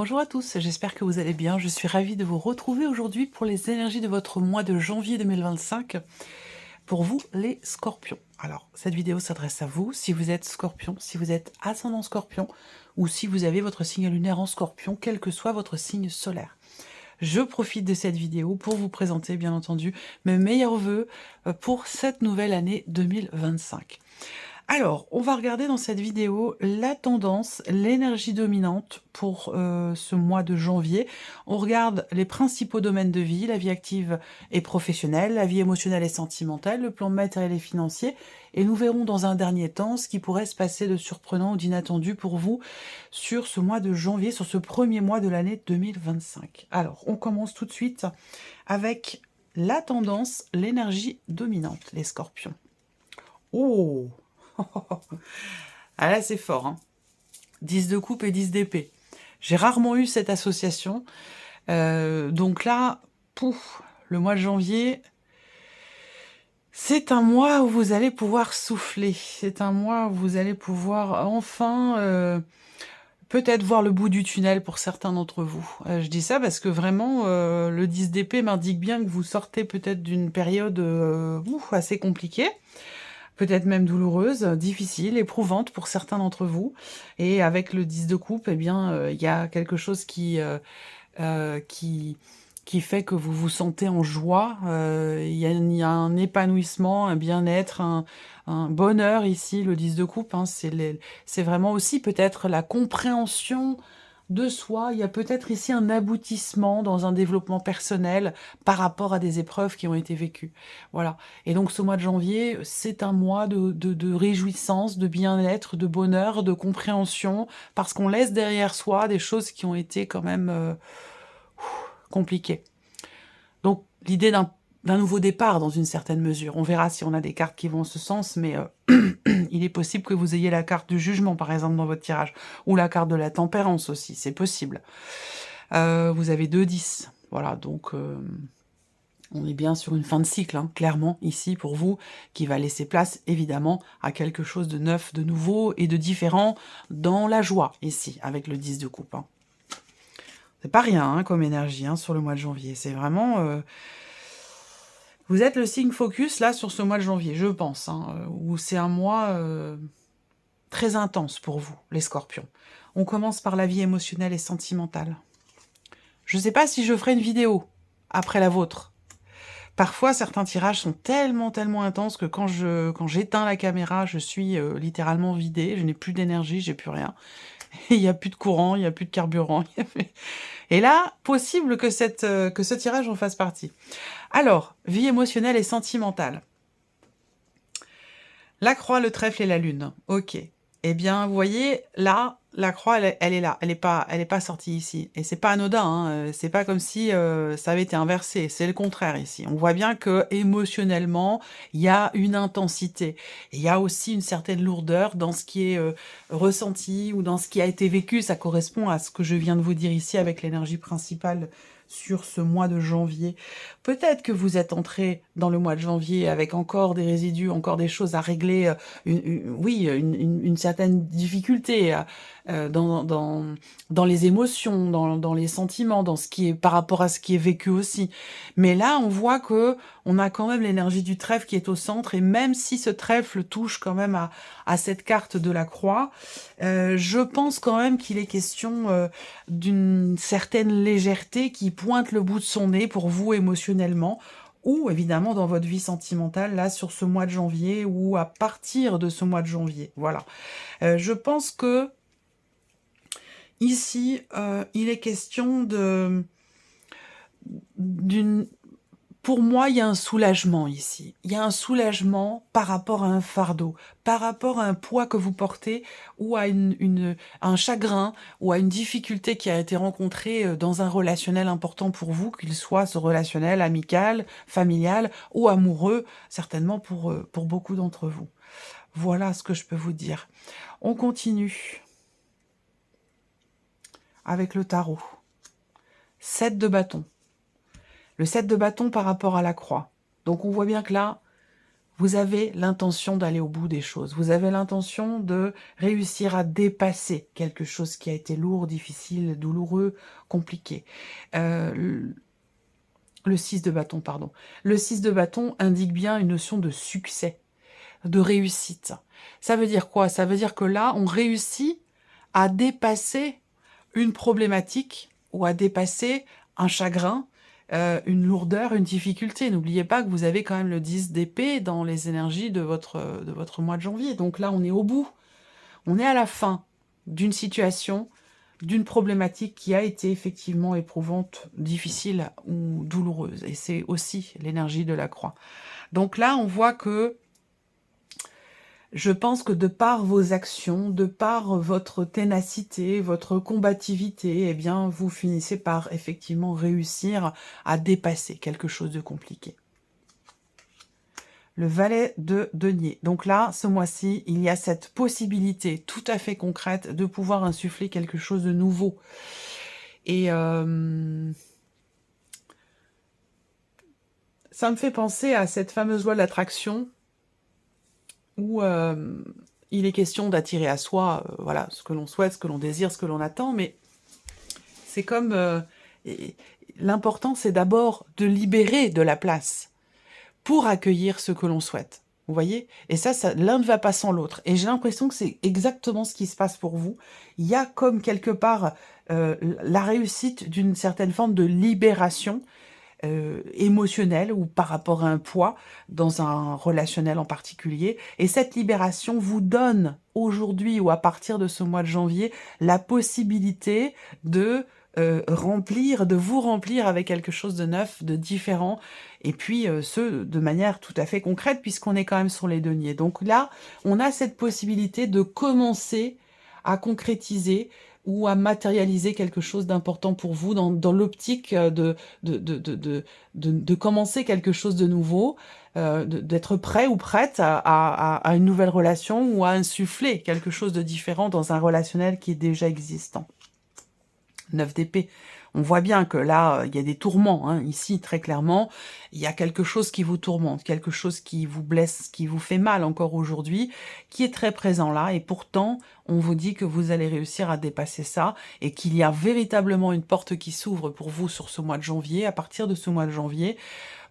Bonjour à tous, j'espère que vous allez bien. Je suis ravie de vous retrouver aujourd'hui pour les énergies de votre mois de janvier 2025. Pour vous, les scorpions. Alors, cette vidéo s'adresse à vous, si vous êtes scorpion, si vous êtes ascendant scorpion, ou si vous avez votre signe lunaire en scorpion, quel que soit votre signe solaire. Je profite de cette vidéo pour vous présenter, bien entendu, mes meilleurs vœux pour cette nouvelle année 2025. Alors, on va regarder dans cette vidéo la tendance, l'énergie dominante pour ce mois de janvier. On regarde les principaux domaines de vie, la vie active et professionnelle, la vie émotionnelle et sentimentale, le plan matériel et financier. Et nous verrons dans un dernier temps ce qui pourrait se passer de surprenant ou d'inattendu pour vous sur ce mois de janvier, sur ce premier mois de l'année 2025. Alors, on commence tout de suite avec la tendance, l'énergie dominante, les scorpions. Oh! Ah là, c'est fort, hein. 10 de coupe et 10 d'épée. J'ai rarement eu cette association. Donc là, pouf, le mois de janvier, c'est un mois où vous allez pouvoir souffler. C'est un mois où vous allez pouvoir enfin peut-être voir le bout du tunnel pour certains d'entre vous. Je dis ça parce que vraiment, le 10 d'épée m'indique bien que vous sortez peut-être d'une période assez compliquée. Peut-être même douloureuse, difficile, éprouvante pour certains d'entre vous. Et avec le 10 de coupe, eh bien, il y a quelque chose qui fait que vous vous sentez en joie. Il y a un épanouissement, un bien-être, un bonheur ici, le 10 de coupe. Hein, c'est vraiment aussi peut-être la compréhension de soi. Il y a peut-être ici un aboutissement dans un développement personnel par rapport à des épreuves qui ont été vécues. Voilà. Et donc ce mois de janvier, c'est un mois de réjouissance, de bien-être, de bonheur, de compréhension, parce qu'on laisse derrière soi des choses qui ont été quand même compliquées. Donc l'idée d'un nouveau départ dans une certaine mesure. On verra si on a des cartes qui vont en ce sens, mais il est possible que vous ayez la carte du jugement, par exemple, dans votre tirage, ou la carte de la tempérance aussi, c'est possible. Vous avez 2-10, voilà, donc on est bien sur une fin de cycle, hein, clairement, ici, pour vous, qui va laisser place, évidemment, à quelque chose de neuf, de nouveau et de différent dans la joie, ici, avec le 10 de coupe. Hein. C'est pas rien hein, comme énergie hein, sur le mois de janvier, c'est vraiment... Vous êtes le signe focus, là, sur ce mois de janvier, je pense, hein, où c'est un mois très intense pour vous, les scorpions. On commence par la vie émotionnelle et sentimentale. Je ne sais pas si je ferai une vidéo après la vôtre. Parfois, certains tirages sont tellement intenses que quand j'éteins la caméra, je suis littéralement vidée, je n'ai plus d'énergie, j'ai plus rien. Il n'y a plus de courant, il n'y a plus de carburant. Et là, possible que ce tirage en fasse partie. Alors, vie émotionnelle et sentimentale. La croix, le trèfle et la lune. Ok. Eh bien, vous voyez, là, la croix, elle est là. Elle est pas sortie ici. Et c'est pas anodin. Hein. C'est pas comme si ça avait été inversé. C'est le contraire ici. On voit bien que émotionnellement, il y a une intensité. Et il y a aussi une certaine lourdeur dans ce qui est ressenti ou dans ce qui a été vécu. Ça correspond à ce que je viens de vous dire ici avec l'énergie principale sur ce mois de janvier. Peut-être que vous êtes entré dans le mois de janvier avec encore des résidus, encore des choses à régler, une certaine difficulté dans les émotions, dans les sentiments, dans ce qui est par rapport à ce qui est vécu aussi. Mais là, on voit que on a quand même l'énergie du trèfle qui est au centre, et même si ce trèfle touche quand même à cette carte de la croix, je pense quand même qu'il est question d'une certaine légèreté qui pointe le bout de son nez pour vous émotionnellement, ou évidemment dans votre vie sentimentale, là, sur ce mois de janvier, ou à partir de ce mois de janvier. Voilà. Je pense que ici, il est question d'une... Pour moi, il y a un soulagement ici. Il y a un soulagement par rapport à un fardeau, par rapport à un poids que vous portez, ou à un chagrin, ou à une difficulté qui a été rencontrée dans un relationnel important pour vous, qu'il soit ce relationnel amical, familial ou amoureux, certainement pour beaucoup d'entre vous. Voilà ce que je peux vous dire. On continue avec le tarot. 7 de bâton. Le 7 de bâton par rapport à la croix. Donc on voit bien que là, Vous avez l'intention d'aller au bout des choses. Vous avez l'intention de réussir à dépasser quelque chose qui a été lourd, difficile, douloureux, compliqué. Le 6 de bâton, pardon. Le 6 de bâton indique bien une notion de succès, de réussite. Ça veut dire quoi? Ça veut dire que là, on réussit à dépasser une problématique ou à dépasser un chagrin, une lourdeur, une difficulté. N'oubliez pas que vous avez quand même le 10 d'épée dans les énergies de votre mois de janvier. Donc là, on est au bout. On est à la fin d'une situation, d'une problématique qui a été effectivement éprouvante, difficile ou douloureuse. Et c'est aussi l'énergie de la croix. Donc là, on voit que je pense que de par vos actions, de par votre ténacité, votre combativité, eh bien, vous finissez par effectivement réussir à dépasser quelque chose de compliqué. Le valet de denier. Donc là, ce mois-ci, il y a cette possibilité tout à fait concrète de pouvoir insuffler quelque chose de nouveau. Et ça me fait penser à cette fameuse loi de l'attraction où il est question d'attirer à soi voilà, ce que l'on souhaite, ce que l'on désire, ce que l'on attend, mais c'est comme... l'important, c'est d'abord de libérer de la place pour accueillir ce que l'on souhaite. Vous voyez? Et ça l'un ne va pas sans l'autre. Et j'ai l'impression que c'est exactement ce qui se passe pour vous. Il y a comme quelque part la réussite d'une certaine forme de libération émotionnelle ou par rapport à un poids dans un relationnel en particulier. Et cette libération vous donne aujourd'hui ou à partir de ce mois de janvier la possibilité de de vous remplir avec quelque chose de neuf, de différent, et puis ce, de manière tout à fait concrète, puisqu'on est quand même sur les deniers. Donc là, on a cette possibilité de commencer à concrétiser ou à matérialiser quelque chose d'important pour vous dans l'optique de commencer quelque chose de nouveau, d'être prêt ou prête à une nouvelle relation ou à insuffler quelque chose de différent dans un relationnel qui est déjà existant. 9 d'épée. On voit bien que là, il y a des tourments, hein, ici, très clairement. Il y a quelque chose qui vous tourmente, quelque chose qui vous blesse, qui vous fait mal encore aujourd'hui, qui est très présent là. Et pourtant, on vous dit que vous allez réussir à dépasser ça et qu'il y a véritablement une porte qui s'ouvre pour vous sur ce mois de janvier, à partir de ce mois de janvier,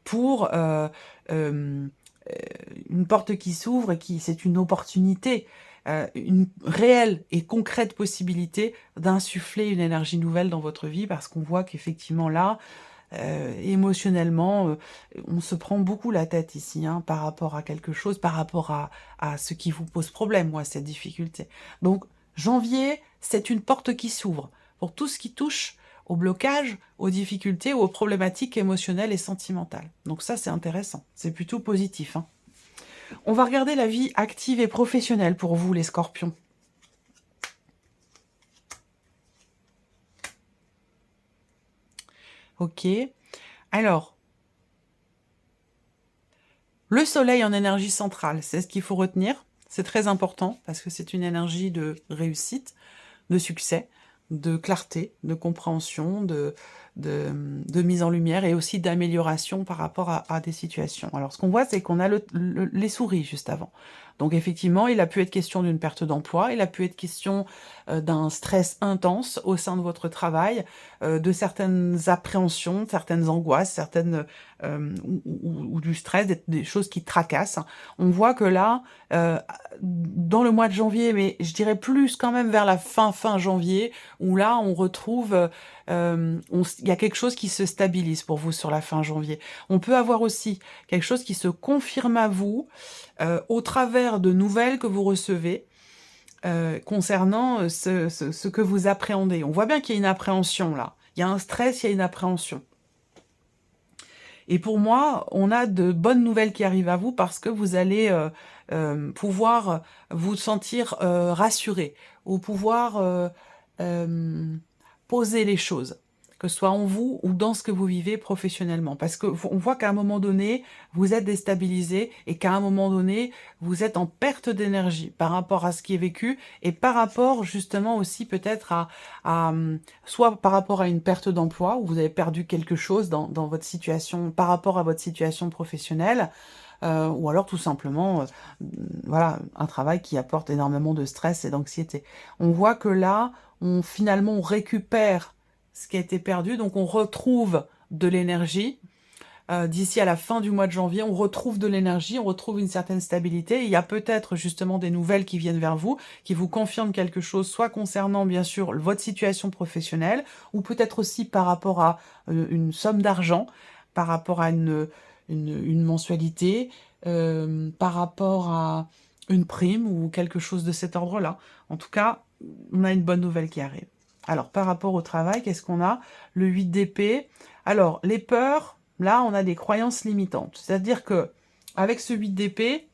pour une porte qui s'ouvre et qui c'est une opportunité, une réelle et concrète possibilité d'insuffler une énergie nouvelle dans votre vie, parce qu'on voit qu'effectivement là, émotionnellement, on se prend beaucoup la tête ici, hein, par rapport à quelque chose, par rapport à ce qui vous pose problème, moi, cette difficulté. Donc, janvier, c'est une porte qui s'ouvre pour tout ce qui touche au blocage, aux difficultés ou aux problématiques émotionnelles et sentimentales. Donc ça, c'est intéressant, c'est plutôt positif, hein. On va regarder la vie active et professionnelle pour vous, les scorpions. Ok. Alors, le soleil en énergie centrale, c'est ce qu'il faut retenir. C'est très important parce que c'est une énergie de réussite, de succès, de clarté, de compréhension, de mise en lumière et aussi d'amélioration par rapport à des situations. Alors, ce qu'on voit, c'est qu'on a les souris juste avant. Donc, effectivement, il a pu être question d'une perte d'emploi, il a pu être question d'un stress intense au sein de votre travail, de certaines appréhensions, certaines angoisses, certaines ou du stress, des choses qui tracassent. On voit que là, dans le mois de janvier, mais je dirais plus quand même vers la fin janvier, où là, on retrouve... il y a quelque chose qui se stabilise pour vous sur la fin janvier. On peut avoir aussi quelque chose qui se confirme à vous au travers de nouvelles que vous recevez concernant ce que vous appréhendez. On voit bien qu'il y a une appréhension là. Il y a un stress, il y a une appréhension. Et pour moi, on a de bonnes nouvelles qui arrivent à vous parce que vous allez pouvoir vous sentir rassuré ou pouvoir poser les choses, que ce soit en vous ou dans ce que vous vivez professionnellement. Parce qu'on voit qu'à un moment donné, vous êtes déstabilisé et qu'à un moment donné, vous êtes en perte d'énergie par rapport à ce qui est vécu et par rapport justement aussi peut-être soit par rapport à une perte d'emploi où vous avez perdu quelque chose dans votre situation, par rapport à votre situation professionnelle, ou alors tout simplement, voilà, un travail qui apporte énormément de stress et d'anxiété. On voit que là, finalement, on récupère ce qui a été perdu, donc on retrouve de l'énergie. D'ici à la fin du mois de janvier, on retrouve de l'énergie, on retrouve une certaine stabilité. Il y a peut-être justement des nouvelles qui viennent vers vous, qui vous confirment quelque chose, soit concernant bien sûr votre situation professionnelle, ou peut-être aussi par rapport à une somme d'argent, par rapport à une mensualité, par rapport à une prime ou quelque chose de cet ordre-là. En tout cas, on a une bonne nouvelle qui arrive. Alors, par rapport au travail, qu'est-ce qu'on a? Le 8 d'épée. Alors, les peurs, là, on a des croyances limitantes. C'est-à-dire que avec ce 8 d'épée,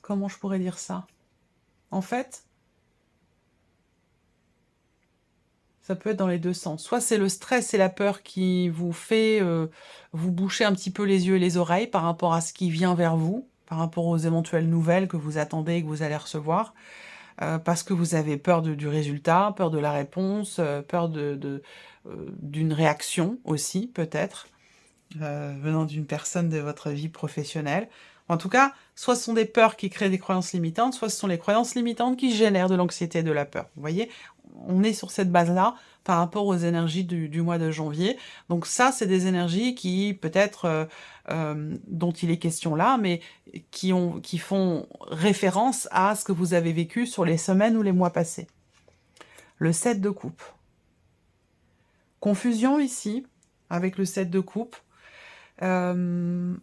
comment je pourrais dire ça? En fait, ça peut être dans les deux sens. Soit c'est le stress et la peur qui vous fait vous boucher un petit peu les yeux et les oreilles par rapport à ce qui vient vers vous, par rapport aux éventuelles nouvelles que vous attendez et que vous allez recevoir, parce que vous avez peur du résultat, peur de la réponse, peur d'une réaction aussi, peut-être, venant d'une personne de votre vie professionnelle. En tout cas, soit ce sont des peurs qui créent des croyances limitantes, soit ce sont les croyances limitantes qui génèrent de l'anxiété et de la peur. Vous voyez, on est sur cette base-là par rapport aux énergies du mois de janvier. Donc ça, c'est des énergies qui, peut-être, dont il est question là, mais qui font référence à ce que vous avez vécu sur les semaines ou les mois passés. Le 7 de coupe. Confusion ici, avec le 7 de coupe. Un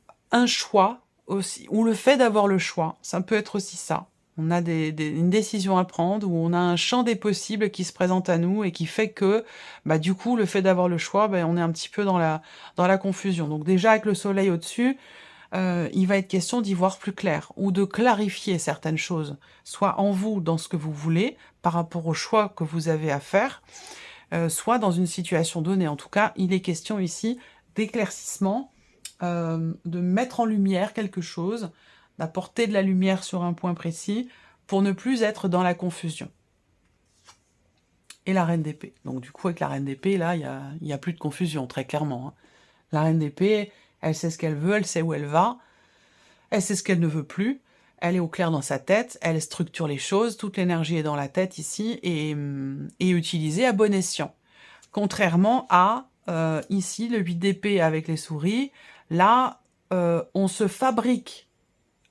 choix aussi, ou le fait d'avoir le choix, ça peut être aussi ça. On a une décision à prendre, ou on a un champ des possibles qui se présente à nous et qui fait que, bah, du coup, le fait d'avoir le choix, bah, on est un petit peu dans la confusion. Donc déjà, avec le soleil au-dessus, il va être question d'y voir plus clair, ou de clarifier certaines choses, soit en vous, dans ce que vous voulez, par rapport au choix que vous avez à faire, soit dans une situation donnée. En tout cas, il est question ici d'éclaircissement, de mettre en lumière quelque chose, d'apporter de la lumière sur un point précis, pour ne plus être dans la confusion. Et la reine d'épée. Donc du coup, avec la reine d'épée, là, il y a plus de confusion, très clairement. Hein. La reine d'épée, elle sait ce qu'elle veut, elle sait où elle va, elle sait ce qu'elle ne veut plus, elle est au clair dans sa tête, elle structure les choses, toute l'énergie est dans la tête ici, et utilisée à bon escient. Contrairement à, ici, le 8 d'épée avec les souris, là, on se fabrique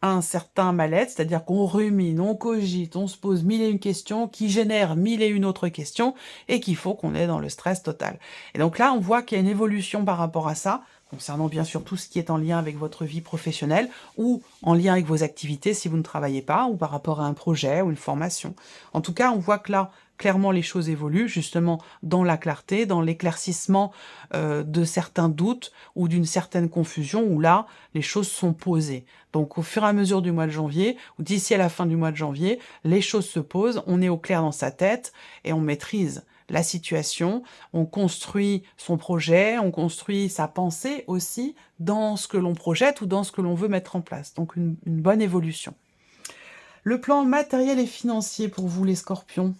un certain mal-être, c'est-à-dire qu'on rumine, on cogite, on se pose mille et une questions, qui génèrent mille et une autres questions, et qu'il faut qu'on est dans le stress total. Et donc là, on voit qu'il y a une évolution par rapport à ça, concernant bien sûr tout ce qui est en lien avec votre vie professionnelle, ou en lien avec vos activités si vous ne travaillez pas, ou par rapport à un projet ou une formation. En tout cas, on voit que là, clairement, les choses évoluent, justement, dans la clarté, dans l'éclaircissement de certains doutes ou d'une certaine confusion, où là, les choses sont posées. Donc, au fur et à mesure du mois de janvier, ou d'ici à la fin du mois de janvier, les choses se posent, on est au clair dans sa tête et on maîtrise la situation, on construit son projet, on construit sa pensée aussi dans ce que l'on projette ou dans ce que l'on veut mettre en place. Donc, une bonne évolution. Le plan matériel et financier pour vous, les scorpions.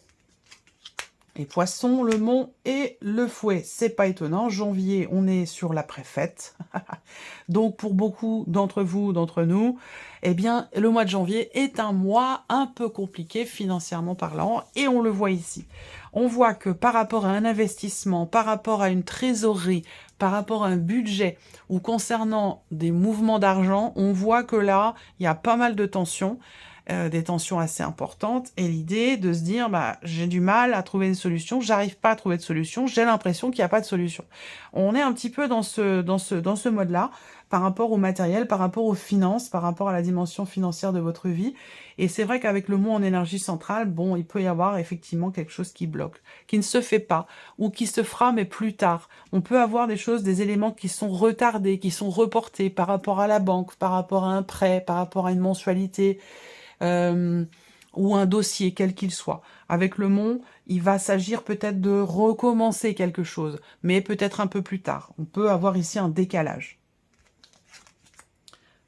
Les poissons, le mont et le fouet. C'est pas étonnant, janvier, on est sur la préfète. Donc pour beaucoup d'entre vous, d'entre nous, eh bien, le mois de janvier est un mois un peu compliqué financièrement parlant, et on le voit ici. On voit que par rapport à un investissement, par rapport à une trésorerie, par rapport à un budget, ou concernant des mouvements d'argent, on voit que là, il y a pas mal de tensions. Des tensions assez importantes, et l'idée de se dire, bah, j'ai du mal à trouver une solution, j'arrive pas à trouver de solution, j'ai l'impression qu'il n'y a pas de solution. On est un petit peu dans ce mode-là, par rapport au matériel, par rapport aux finances, par rapport à la dimension financière de votre vie, et c'est vrai qu'avec le mot en énergie centrale, bon, il peut y avoir effectivement quelque chose qui bloque, qui ne se fait pas, ou qui se fera, mais plus tard. On peut avoir des choses, des éléments qui sont retardés, qui sont reportés par rapport à la banque, par rapport à un prêt, par rapport à une mensualité, ou un dossier, quel qu'il soit. Avec le mont, il va s'agir peut-être de recommencer quelque chose, mais peut-être un peu plus tard. On peut avoir ici un décalage.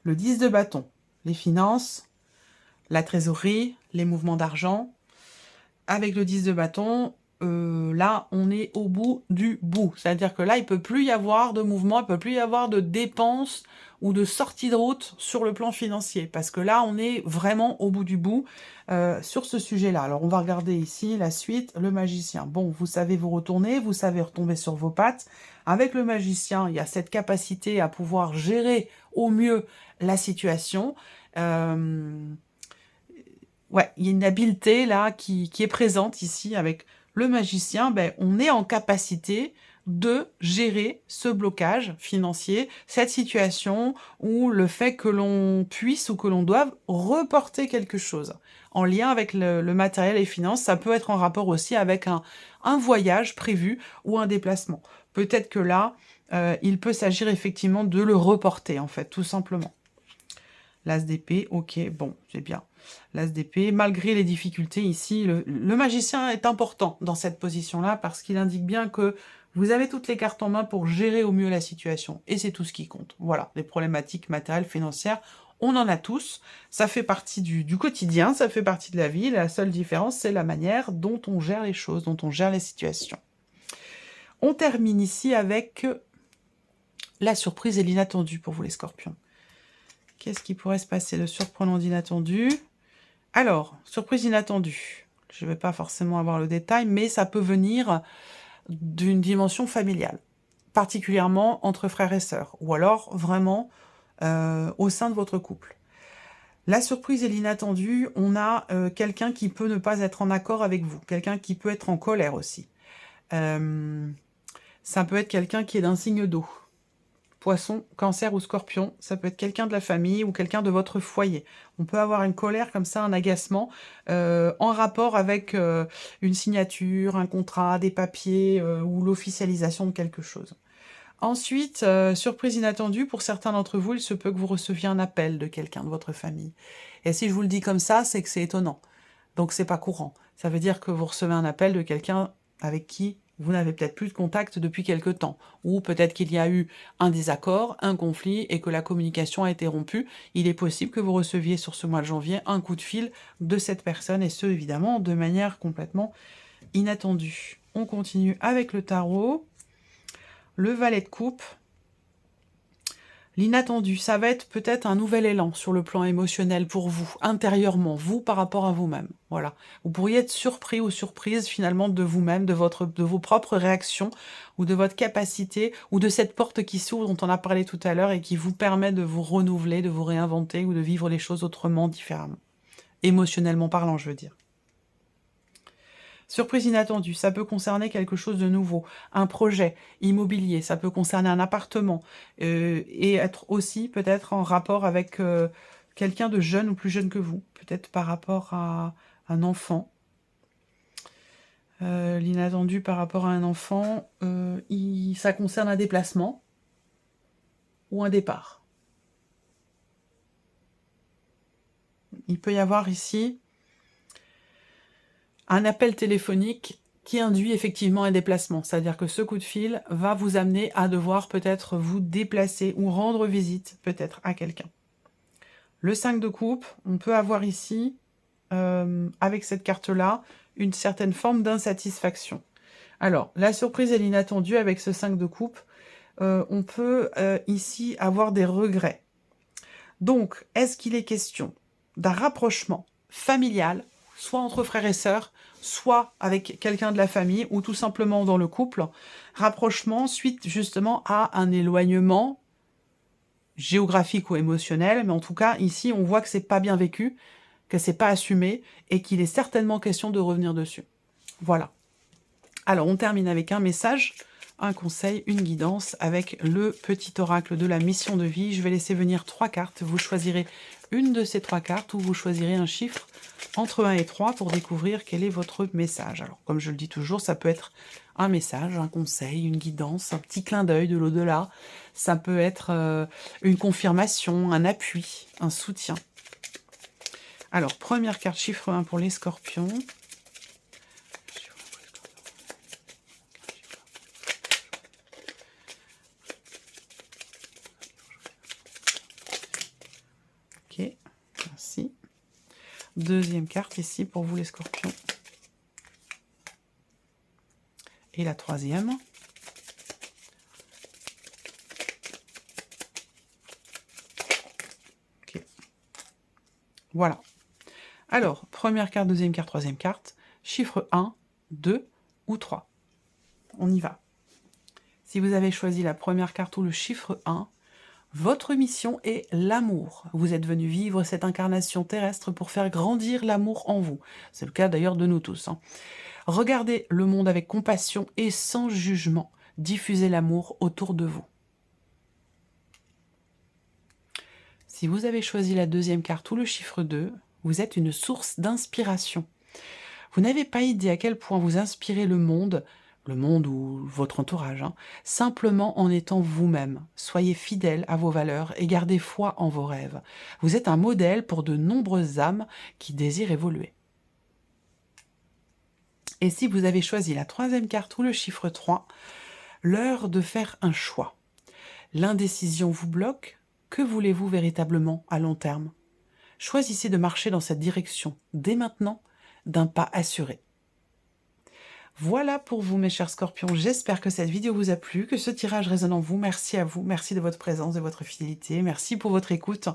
Le 10 de bâton, les finances, la trésorerie, les mouvements d'argent. Avec le 10 de bâton, là, on est au bout du bout. C'est-à-dire que là, il ne peut plus y avoir de mouvement, il ne peut plus y avoir de dépenses ou de sortie de route sur le plan financier. Parce que là, on est vraiment au bout du bout sur ce sujet-là. Alors, on va regarder ici la suite, le magicien. Bon, vous savez vous retourner, vous savez retomber sur vos pattes. Avec le magicien, il y a cette capacité à pouvoir gérer au mieux la situation. Ouais, il y a une habileté là qui est présente ici avec le magicien. Ben, on est en capacité de gérer ce blocage financier, cette situation ou le fait que l'on puisse ou que l'on doive reporter quelque chose en lien avec le matériel et les finances. Ça peut être en rapport aussi avec un voyage prévu ou un déplacement. Peut-être que là, il peut s'agir effectivement de le reporter en fait, tout simplement. L'as d'épée, ok, bon, c'est bien. L'as d'épée, malgré les difficultés ici, le magicien est important dans cette position-là parce qu'il indique bien que vous avez toutes les cartes en main pour gérer au mieux la situation. Et c'est tout ce qui compte. Voilà, les problématiques matérielles, financières, on en a tous. Ça fait partie du quotidien, ça fait partie de la vie. La seule différence, c'est la manière dont on gère les choses, dont on gère les situations. On termine ici avec la surprise et l'inattendu pour vous les scorpions. Qu'est-ce qui pourrait se passer de surprenant, d'inattendu? Alors, surprise inattendue. Je ne vais pas forcément avoir le détail, mais ça peut venir d'une dimension familiale, particulièrement entre frères et sœurs, ou alors vraiment au sein de votre couple. La surprise et l'inattendu, on a quelqu'un qui peut ne pas être en accord avec vous, quelqu'un qui peut être en colère aussi. Ça peut être quelqu'un qui est d'un signe d'eau. Poisson, cancer ou scorpion, ça peut être quelqu'un de la famille ou quelqu'un de votre foyer. On peut avoir une colère comme ça, un agacement, en rapport avec une signature, un contrat, des papiers ou l'officialisation de quelque chose. Ensuite, surprise inattendue, pour certains d'entre vous, il se peut que vous receviez un appel de quelqu'un de votre famille. Et si je vous le dis comme ça, c'est que c'est étonnant. Donc c'est pas courant. Ça veut dire que vous recevez un appel de quelqu'un avec qui vous n'avez peut-être plus de contact depuis quelque temps, ou peut-être qu'il y a eu un désaccord, un conflit, et que la communication a été rompue. Il est possible que vous receviez sur ce mois de janvier un coup de fil de cette personne, et ce, évidemment, de manière complètement inattendue. On continue avec le tarot. Le valet de coupe. L'inattendu, ça va être peut-être un nouvel élan sur le plan émotionnel pour vous, intérieurement, vous par rapport à vous-même. Voilà. Vous pourriez être surpris ou surprise finalement de vous-même, de vos propres réactions, ou de votre capacité, ou de cette porte qui s'ouvre dont on a parlé tout à l'heure et qui vous permet de vous renouveler, de vous réinventer ou de vivre les choses autrement, différemment. Émotionnellement parlant, je veux dire. Surprise inattendue, ça peut concerner quelque chose de nouveau, un projet immobilier, ça peut concerner un appartement, et être aussi peut-être en rapport avec quelqu'un de jeune ou plus jeune que vous, peut-être par rapport à un enfant. L'inattendu par rapport à un enfant, ça concerne un déplacement ou un départ. Il peut y avoir ici un appel téléphonique qui induit effectivement un déplacement. C'est-à-dire que ce coup de fil va vous amener à devoir peut-être vous déplacer ou rendre visite peut-être à quelqu'un. Le 5 de coupe, on peut avoir ici, avec cette carte-là, une certaine forme d'insatisfaction. Alors, la surprise et l'inattendu avec ce 5 de coupe, on peut ici avoir des regrets. Donc, est-ce qu'il est question d'un rapprochement familial, soit entre frères et sœurs, soit avec quelqu'un de la famille, ou tout simplement dans le couple, rapprochement suite justement à un éloignement géographique ou émotionnel, mais en tout cas, ici, on voit que c'est pas bien vécu, que c'est pas assumé, et qu'il est certainement question de revenir dessus. Voilà. Alors, on termine avec un message, un conseil, une guidance, avec le petit oracle de la mission de vie. Je vais laisser venir 3 cartes. Vous choisirez une de ces 3 cartes, ou vous choisirez un chiffre entre 1 et 3 pour découvrir quel est votre message. Alors, comme je le dis toujours, ça peut être un message, un conseil, une guidance, un petit clin d'œil de l'au-delà. Ça peut être une confirmation, un appui, un soutien. Alors, première carte, chiffre 1 pour les scorpions. Ok, merci. Deuxième carte ici pour vous les scorpions. et la troisième. Ok. Voilà. Alors, première carte, deuxième carte, troisième carte, chiffre 1, 2 ou 3. On y va. Si vous avez choisi la première carte ou le chiffre 1, votre mission est l'amour. Vous êtes venu vivre cette incarnation terrestre pour faire grandir l'amour en vous. C'est le cas d'ailleurs de nous tous. Regardez le monde avec compassion et sans jugement. Diffusez l'amour autour de vous. Si vous avez choisi la deuxième carte ou le chiffre 2, vous êtes une source d'inspiration. Vous n'avez pas idée à quel point vous inspirez le monde ou votre entourage, simplement en étant vous-même. Soyez fidèle à vos valeurs et gardez foi en vos rêves. Vous êtes un modèle pour de nombreuses âmes qui désirent évoluer. Et si vous avez choisi la troisième carte ou le chiffre 3, l'heure de faire un choix. L'indécision vous bloque. Que voulez-vous véritablement à long terme? Choisissez de marcher dans cette direction, dès maintenant, d'un pas assuré. Voilà pour vous, mes chers scorpions. J'espère que cette vidéo vous a plu, que ce tirage résonne en vous. Merci à vous, merci de votre présence, de votre fidélité, merci pour votre écoute.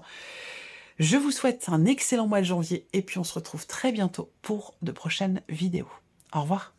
Je vous souhaite un excellent mois de janvier et puis on se retrouve très bientôt pour de prochaines vidéos. Au revoir.